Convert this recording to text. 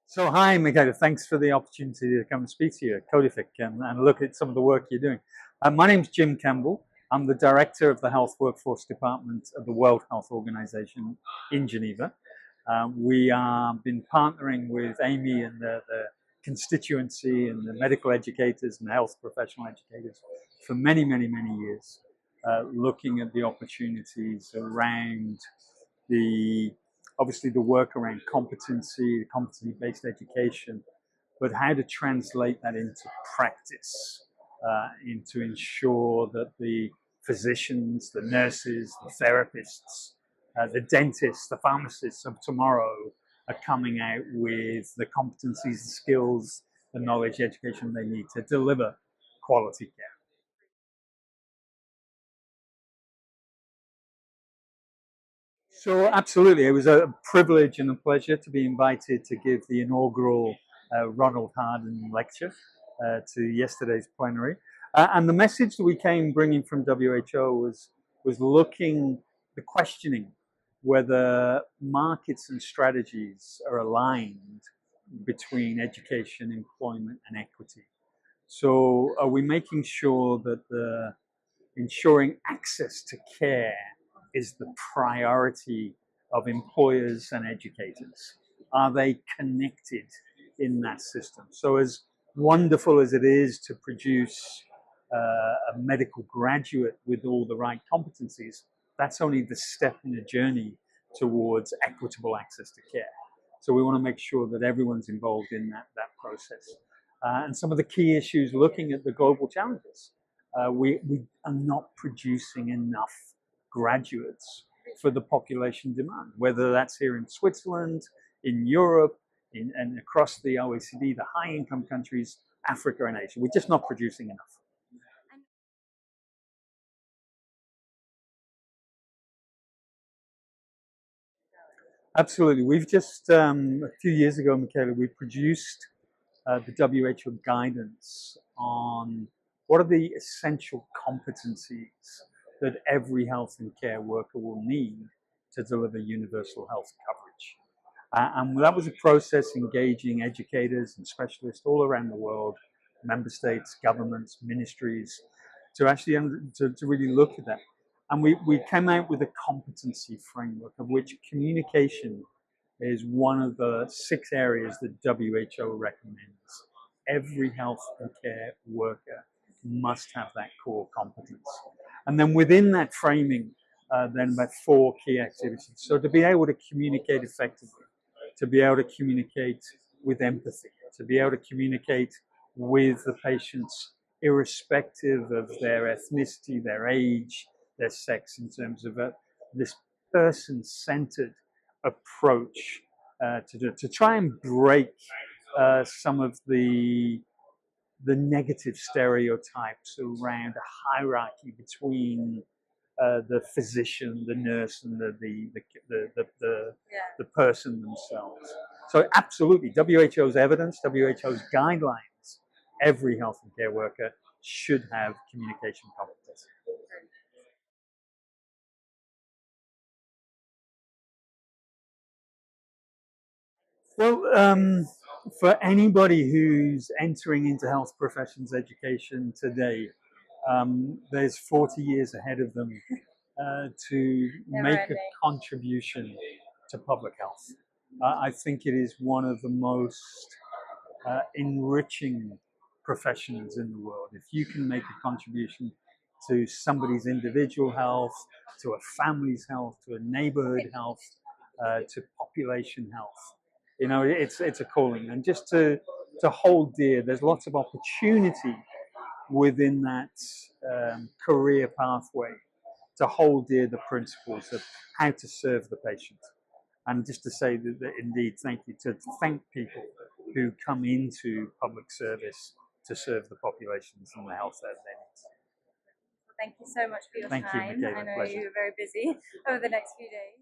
So hi, Michaela. Thanks for the opportunity to come and speak to you at Codific and look at some of the work you're doing. My name's Jim Campbell. I'm the director of the Health Workforce Department of the World Health Organization in Geneva. We have been partnering with AMEE and the constituency and the medical educators and health professional educators for many years, looking at the opportunities around obviously the work around competency-based education, but how to translate that into practice, to ensure that the physicians, the nurses, the therapists, the dentists, the pharmacists of tomorrow are coming out with the competencies, the skills, the knowledge, the education they need to deliver quality care. So absolutely, it was a privilege and a pleasure to be invited to give the inaugural Ronald Harden lecture to yesterday's plenary. And the message that we came bringing from WHO was questioning whether markets and strategies are aligned between education, employment, and equity. So are we making sure that ensuring access to care is the priority of employers and educators? Are they connected in that system? So as wonderful as it is to produce a medical graduate with all the right competencies, that's only the step in the journey towards equitable access to care. So we want to make sure that everyone's involved in that process. And some of the key issues looking at the global challenges. We are not producing enough graduates for the population demand, whether that's here in Switzerland, in Europe, and across the OECD, the high-income countries, Africa and Asia. We're just not producing enough. Absolutely. We've just, a few years ago, Michaela, we produced the WHO guidance on what are the essential competencies that every health and care worker will need to deliver universal health coverage. And that was a process engaging educators and specialists all around the world, member states, governments, ministries, to actually to really look at that. And we came out with a competency framework of which communication is one of the 6 areas that WHO recommends. Every health and care worker must have that core competence. And then within that framing, then about 4 key activities. So to be able to communicate effectively, to be able to communicate with empathy, to be able to communicate with the patients irrespective of their ethnicity, their age, their sex, in terms of this person-centered approach to try and break some of the negative stereotypes around a hierarchy between the physician, the nurse, and the person themselves. So absolutely, WHO's evidence, WHO's guidelines, every health and care worker should have communication competence. Well, for anybody who's entering into health professions education today, there's 40 years ahead of them to make a contribution to public health. I think it is one of the most enriching professions in the world. If you can make a contribution to somebody's individual health, to a family's health, to a neighborhood health, to population health, you know, it's a calling. And just to hold dear, there's lots of opportunity within that career pathway to hold dear the principles of how to serve the patient. And just to say that indeed, thank you, to thank people who come into public service to serve the populations and the health that they need. Thank you so much for your time. Thank you, Michaela. I know you're very busy over the next few days.